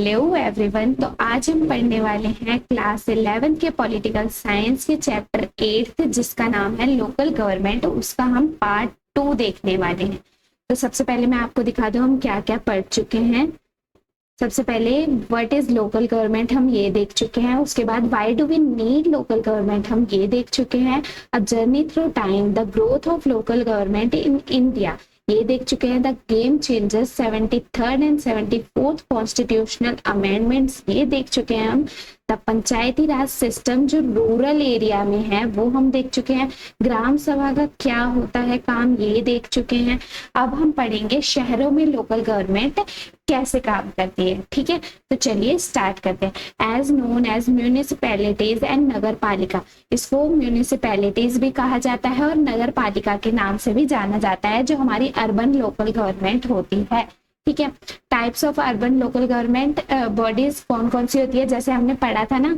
Hello everyone. तो आज हम पढ़ने वाले हैं क्लास 11 के पॉलिटिकल साइंस के चैप्टर 8 जिसका नाम है लोकल गवर्नमेंट। उसका हम पार्ट 2 देखने वाले हैं। तो सबसे पहले मैं आपको दिखा दूं हम क्या क्या पढ़ चुके हैं। सबसे पहले व्हाट इज लोकल गवर्नमेंट हम ये देख चुके हैं। उसके बाद why do we need local government हम ये देख चुके हैं। A journey through time, the growth of local government in India ये देख चुके हैं। The game changers, 73rd and 74th constitutional amendments ये देख चुके हैं हम। द पंचायती राज सिस्टम जो रूरल एरिया में है वो हम देख चुके हैं। ग्राम सभा का क्या होता है काम ये देख चुके हैं। अब हम पढ़ेंगे शहरों में लोकल गवर्नमेंट कैसे काम करती है। ठीक है, तो चलिए स्टार्ट करते हैं। As known as municipalities and Nagar Palika, इसको म्यूनिसिपैलिटीज भी कहा जाता है और नगर पालिका के नाम से भी जाना जाता है, जो हमारी अर्बन लोकल गवर्नमेंट होती है। ठीक है, types of urban local government bodies कौन कौन सी होती है, जैसे हमने पढ़ा था ना,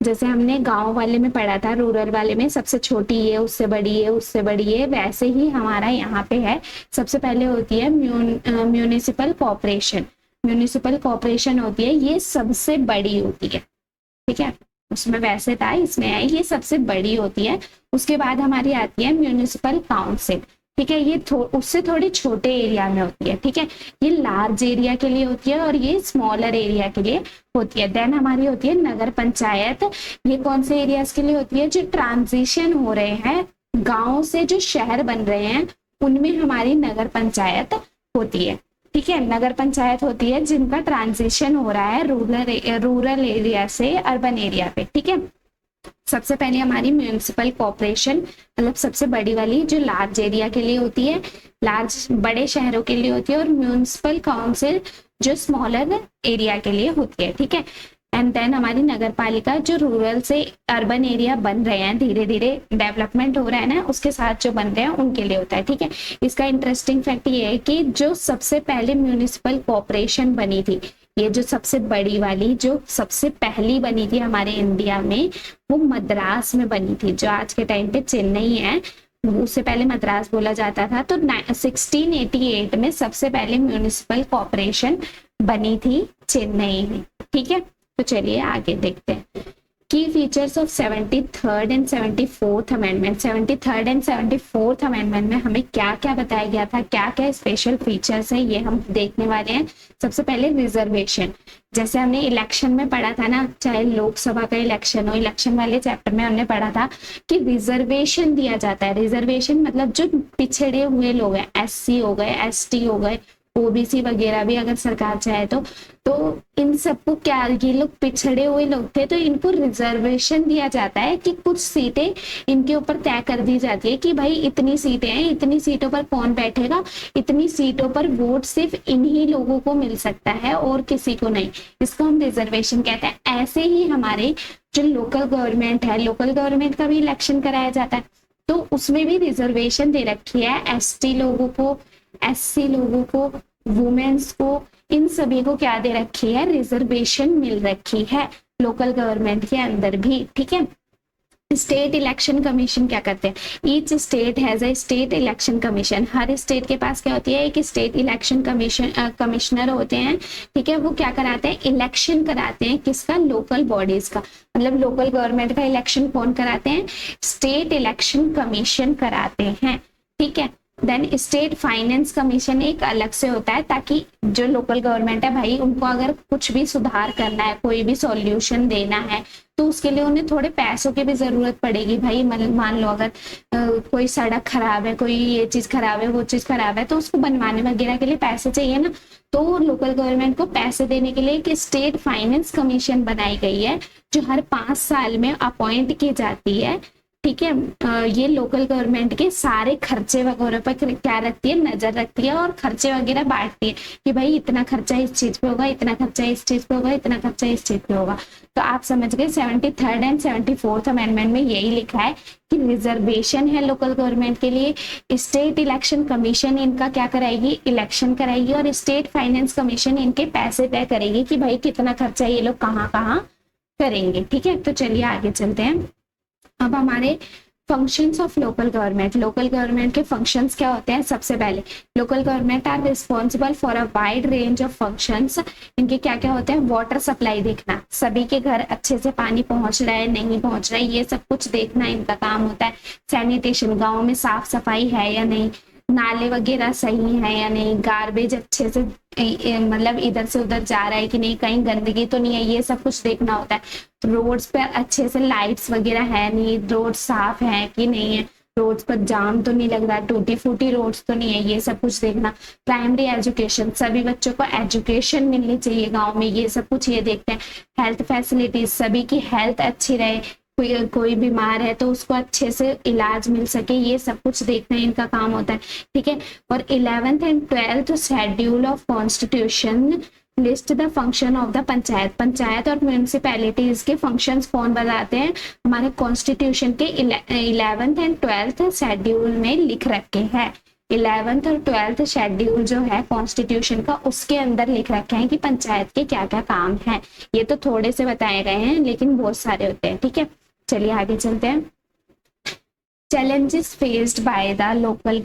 जैसे हमने गांव वाले में पढ़ा था, रूरल वाले में सबसे छोटी है, उससे बड़ी है, उससे बड़ी है, वैसे ही हमारा यहाँ पे है। सबसे पहले होती है म्यूनिसिपल कॉर्पोरेशन। म्यूनिसिपल कॉर्पोरेशन होती है, ये सबसे बड़ी होती है। ठीक है, उसमें वैसे था, इसमें है, ये सबसे बड़ी होती है। उसके बाद हमारी आती है म्यूनिसिपल काउंसिल। ठीक है, ये उससे थोड़ी छोटे एरिया में होती है। ठीक है, ये लार्ज एरिया के लिए होती है और ये स्मॉलर एरिया के लिए होती है। देन हमारी होती है नगर पंचायत। ये कौन से एरियाज के लिए होती है, जो ट्रांजिशन हो रहे हैं, गांव से जो शहर बन रहे हैं उनमें हमारी नगर पंचायत होती है। ठीक है, नगर पंचायत होती है जिनका ट्रांजिशन हो रहा है रूरल एरिया से अर्बन एरिया पे। ठीक है, सबसे पहले हमारी म्यूनिसिपल कॉर्पोरेशन, मतलब सबसे बड़ी वाली जो लार्ज एरिया के लिए होती है, लार्ज बड़े शहरों के लिए होती है, और म्यूनिसिपल काउंसिल जो स्मॉलर एरिया के लिए होती है। ठीक है, एंड देन हमारी नगर पालिका जो रूरल से अर्बन एरिया बन रहे हैं, धीरे धीरे डेवलपमेंट हो रहा है ना, उसके साथ जो बन रहे हैं उनके लिए होता है। ठीक है, इसका इंटरेस्टिंग फैक्ट ये है कि जो सबसे पहले म्यूनिसिपल कॉर्पोरेशन बनी थी, ये जो सबसे बड़ी वाली जो सबसे पहली बनी थी हमारे इंडिया में, वो मद्रास में बनी थी, जो आज के टाइम पे चेन्नई है। उससे पहले मद्रास बोला जाता था। तो 1688 में सबसे पहले म्यूनिसिपल कॉर्पोरेशन बनी थी चेन्नई में। ठीक है, तो चलिए आगे देखते हैं। की features of 73rd and 74th amendment. 73rd and 74th amendment में हमें क्या क्या बताया गया था, क्या क्या स्पेशल फीचर्स है, ये हम देखने वाले हैं। सबसे पहले रिजर्वेशन, जैसे हमने इलेक्शन में पढ़ा था ना, चाहे लोकसभा का इलेक्शन हो, इलेक्शन वाले चैप्टर में हमने पढ़ा था कि रिजर्वेशन दिया जाता है। रिजर्वेशन मतलब जो पिछड़े हुए लोग हैं, SC हो गए, ST हो गए, OBC वगैरह भी अगर सरकार चाहे तो इन सबको क्या, ये लोग पिछड़े हुए लोग थे, तो इनको रिजर्वेशन दिया जाता है कि कुछ सीटें इनके ऊपर तय कर दी जाती है कि भाई इतनी सीटें हैं, इतनी सीटों पर कौन बैठेगा, इतनी सीटों पर वोट सिर्फ इन्हीं लोगों को मिल सकता है और किसी को नहीं। इसको हम रिजर्वेशन कहते हैं। ऐसे ही हमारे जो लोकल गवर्नमेंट है, लोकल गवर्नमेंट का भी इलेक्शन कराया जाता है, तो उसमें भी रिजर्वेशन दे रखी है। ST लोगों को, SC लोगों को, वुमेन्स को, इन सभी को क्या दे रखी है, रिजर्वेशन मिल रखी है लोकल गवर्नमेंट के अंदर भी। ठीक है, स्टेट इलेक्शन कमीशन क्या करते हैं, each state has a state election commission. Her state के पास क्या होती है, एक स्टेट इलेक्शन कमिश्नर होते हैं। ठीक है, वो क्या कराते हैं, इलेक्शन कराते हैं, किसका, लोकल बॉडीज का। मतलब लोकल गवर्नमेंट का इलेक्शन कौन कराते हैं, स्टेट इलेक्शन कमीशन कराते हैं। ठीक है, देन स्टेट फाइनेंस कमीशन एक अलग से होता है, ताकि जो लोकल गवर्नमेंट है भाई, उनको अगर कुछ भी सुधार करना है, कोई भी सॉल्यूशन देना है, तो उसके लिए उन्हें थोड़े पैसों की भी जरूरत पड़ेगी। भाई मान लो अगर कोई सड़क खराब है, कोई ये चीज खराब है, वो चीज खराब है, तो उसको बनवाने वगैरह के लिए पैसे चाहिए ना, तो लोकल गवर्नमेंट को पैसे देने के लिए एक स्टेट फाइनेंस कमीशन बनाई गई है, जो हर 5 साल में अपॉइंट की जाती है। ठीक है, ये लोकल गवर्नमेंट के सारे खर्चे वगैरह पर क्या रखती है, नजर रखती है, और खर्चे वगैरह बांटती है कि भाई इतना खर्चा इस चीज पे होगा, इतना खर्चा इस चीज पे होगा, इतना खर्चा इस चीज पे होगा। तो आप समझ गए, 73rd एंड 74th अमेंडमेंट में यही लिखा है कि रिजर्वेशन है लोकल गवर्नमेंट के लिए, स्टेट इलेक्शन कमीशन इनका क्या कराएगी, इलेक्शन कराएगी, और स्टेट फाइनेंस कमीशन इनके पैसे तय करेगी कि भाई कितना खर्चा ये लोग कहाँ कहाँ करेंगे। ठीक है, तो चलिए आगे चलते हैं। अब हमारे फंक्शंस ऑफ लोकल गवर्नमेंट के फंक्शंस क्या होते हैं? सबसे पहले local government are responsible for a wide range of functions. इनके क्या क्या होते हैं? वाटर सप्लाई देखना, सभी के घर अच्छे से पानी पहुंच रहा है नहीं पहुंच रहा है, ये सब कुछ देखना इनका काम होता है। सैनिटेशन, गाँव में साफ सफाई है या नहीं, नाले वगैरह सही है या नहीं, गार्बेज अच्छे से मतलब इधर से उधर जा रहा है कि नहीं, कहीं गंदगी तो नहीं है, ये सब कुछ देखना होता है। रोड्स पे अच्छे से लाइट्स वगैरह है नहीं, रोड साफ है कि नहीं है, रोड्स पर जाम तो नहीं लग रहा, टूटी फूटी रोड्स तो नहीं है, ये सब कुछ देखना। प्राइमरी एजुकेशन, सभी बच्चों को एजुकेशन मिलनी चाहिए गांव में, ये सब कुछ ये देखते हैं। हेल्थ फैसिलिटीज, सभी की हेल्थ अच्छी रहे, कोई बीमार है तो उसको अच्छे से इलाज मिल सके, ये सब कुछ देखना इनका काम होता है, ठीक है। और 11th and 12th schedule of constitution list the function of the panchayat और म्यूनिसिपैलिटीज के फंक्शंस कौन बताते हैं? हमारे कॉन्स्टिट्यूशन के 11th एंड 12th शेड्यूल में लिख रखे हैं। 11th और 12th शेड्यूल जो है कॉन्स्टिट्यूशन का, उसके अंदर लिख रखे हैं कि पंचायत के क्या क्या काम है। ये तो थोड़े से बताए गए हैं लेकिन बहुत सारे होते हैं, ठीक है। चलिए आगे चलते हैं। Challenges faced by the local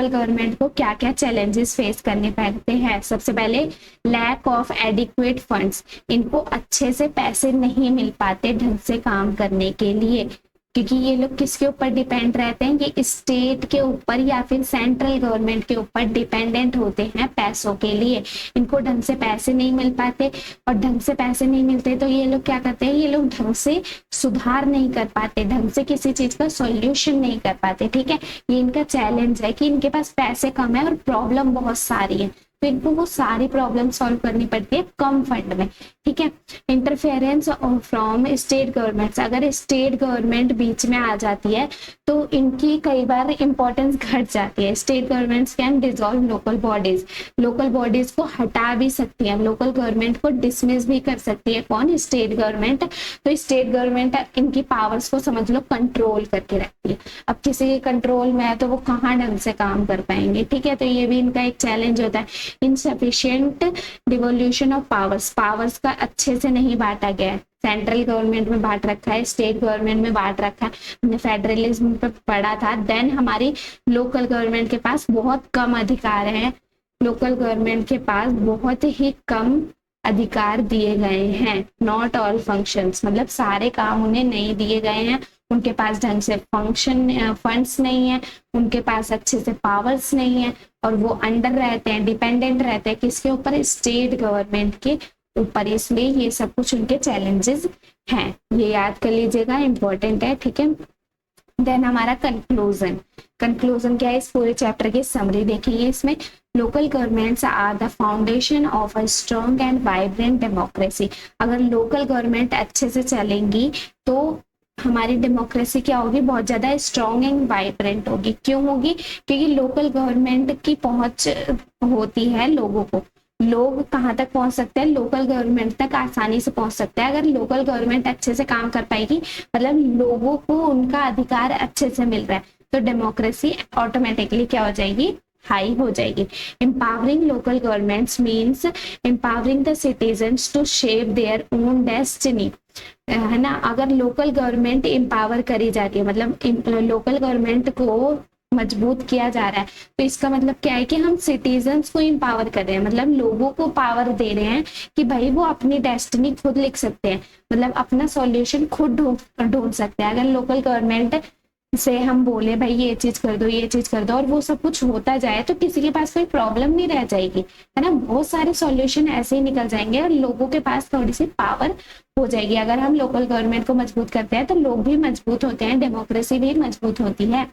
government को क्या क्या चैलेंजेस फेस करने पड़ते हैं? सबसे पहले लैक ऑफ एडिक्वेट फंड्स, इनको अच्छे से पैसे नहीं मिल पाते ढंग से काम करने के लिए, क्योंकि ये लोग किसके ऊपर डिपेंड रहते हैं? ये स्टेट के ऊपर या फिर सेंट्रल गवर्नमेंट के ऊपर डिपेंडेंट होते हैं पैसों के लिए। इनको ढंग से पैसे नहीं मिल पाते, और ढंग से पैसे नहीं मिलते तो ये लोग क्या करते हैं? ये लोग ढंग से सुधार नहीं कर पाते, ढंग से किसी चीज का सॉल्यूशन नहीं कर पाते, ठीक है। ये इनका चैलेंज है कि इनके पास पैसे कम है और प्रॉब्लम बहुत सारी है, तो इनको वो सारी प्रॉब्लम सॉल्व करनी पड़ती है कम फंड में, ठीक है। इंटरफेरेंस फ्रॉम स्टेट गवर्नमेंट, अगर स्टेट गवर्नमेंट बीच में आ जाती है तो इनकी कई बार इंपॉर्टेंस घट जाती है। State governments can dissolve local bodies को हटा भी सकती है, लोकल गवर्नमेंट को डिसमिस भी कर सकती है। कौन? State government. तो स्टेट गवर्नमेंट इनकी पावर्स को समझ लो कंट्रोल करके रखती है। अब किसी के कंट्रोल में है तो वो कहाँ ढंग से काम कर पाएंगे, ठीक है। तो ये भी इनका एक चैलेंज होता है। इनसफिशिएंट डिवोल्यूशन ऑफ पावर्स का अच्छे से नहीं बांटा गया है। सेंट्रल गवर्नमेंट में बांट रखा है, स्टेट गवर्नमेंट में बांट रखा है, हमने फेडरलिज्म पे पढ़ा था। देन हमारी लोकल गवर्नमेंट के पास बहुत कम अधिकार है, लोकल गवर्नमेंट के पास बहुत ही कम अधिकार दिए गए हैं। नॉट ऑल फंक्शंस, मतलब सारे काम उन्हें नहीं दिए गए हैं, उनके पास ढंग से फंड्स नहीं है, उनके पास अच्छे से पावर्स नहीं है, और वो अंडर रहते हैं, डिपेंडेंट रहते हैं किसके ऊपर? स्टेट गवर्नमेंट के ऊपर। इसलिए ये सब कुछ उनके चैलेंजेस हैं, ये याद कर लीजिएगा, इंपॉर्टेंट है, ठीक है। देन हमारा कंक्लूजन क्या है? इस पूरे चैप्टर की समरी देखेंगे इसमें। Local governments are the foundation of a strong and vibrant democracy. अगर लोकल गवर्नमेंट अच्छे से चलेंगी तो हमारी डेमोक्रेसी क्या होगी? बहुत ज्यादा स्ट्रॉन्ग एंड वाइब्रेंट होगी। क्यों होगी? क्योंकि लोकल गवर्नमेंट की पहुंच होती है लोगों को, लोग कहाँ तक पहुंच सकते हैं? लोकल गवर्नमेंट तक आसानी से पहुंच सकते हैं। अगर लोकल गवर्नमेंट अच्छे से काम कर पाएगी, मतलब लोगों को उनका अधिकार अच्छे से मिल रहा है, तो डेमोक्रेसी ऑटोमेटिकली क्या हो जाएगी? हाई हो जाएगी। Empowering local governments means empowering the citizens to shape their own destiny, है ना। अगर लोकल गवर्नमेंट एम्पावर करी जाती है, मतलब लोकल गवर्नमेंट को मजबूत किया जा रहा है, तो इसका मतलब क्या है कि हम सिटीजन्स को एम्पावर कर रहे हैं, मतलब लोगों को पावर दे रहे हैं कि भाई वो अपनी डेस्टिनी खुद लिख सकते हैं, मतलब अपना सॉल्यूशन खुद ढूंढ सकते हैं। अगर लोकल गवर्नमेंट से हम बोले भाई ये चीज कर दो, ये चीज कर दो, और वो सब कुछ होता जाए, तो किसी के पास कोई प्रॉब्लम नहीं रह जाएगी, है ना। बहुत सारे सॉल्यूशन ऐसे ही निकल जाएंगे और लोगों के पास थोड़ी सी पावर हो जाएगी। अगर हम लोकल गवर्नमेंट को मजबूत करते हैं तो लोग भी मजबूत होते हैं, डेमोक्रेसी भी मजबूत होती है।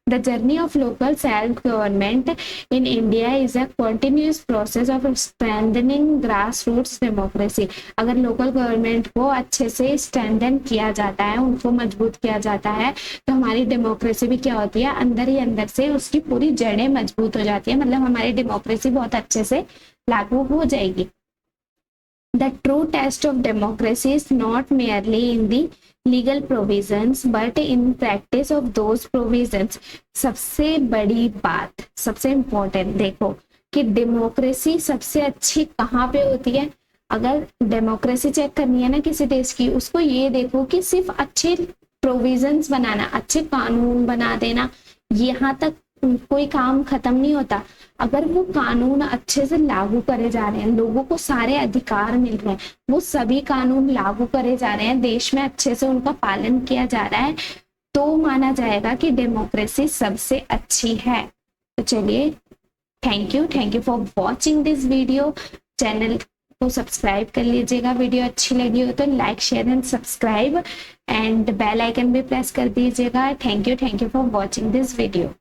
The journey of local self-government in India is a continuous process of strengthening grassroots democracy. अगर लोकल गवर्नमेंट को अच्छे से स्ट्रेंथन किया जाता है, उनको मजबूत किया जाता है, तो हमारी डेमोक्रेसी भी क्या होती है? अंदर ही अंदर से उसकी पूरी जड़ें मजबूत हो जाती है, मतलब हमारी डेमोक्रेसी बहुत अच्छे से लागू हो जाएगी। The true test of democracy is not merely in the legal provisions but in practice of those provisions. सबसे बड़ी बात, सबसे इम्पोर्टेंट देखो कि डेमोक्रेसी सबसे अच्छी कहाँ पे होती है। अगर डेमोक्रेसी चेक करनी है ना किसी देश की, उसको ये देखो कि सिर्फ अच्छे प्रोविजंस बनाना, अच्छे कानून बना देना, यहाँ तक कोई काम खत्म नहीं होता। अगर वो कानून अच्छे से लागू करे जा रहे हैं, लोगों को सारे अधिकार मिल रहे हैं, वो सभी कानून लागू करे जा रहे हैं, देश में अच्छे से उनका पालन किया जा रहा है, तो माना जाएगा कि डेमोक्रेसी सबसे अच्छी है। तो चलिए, thank you for watching this video. Channel को सब्सक्राइब कर लीजिएगा, वीडियो अच्छी लगी हो तो like share and subscribe and bell icon भी प्रेस कर दीजिएगा। Thank you for watching this video.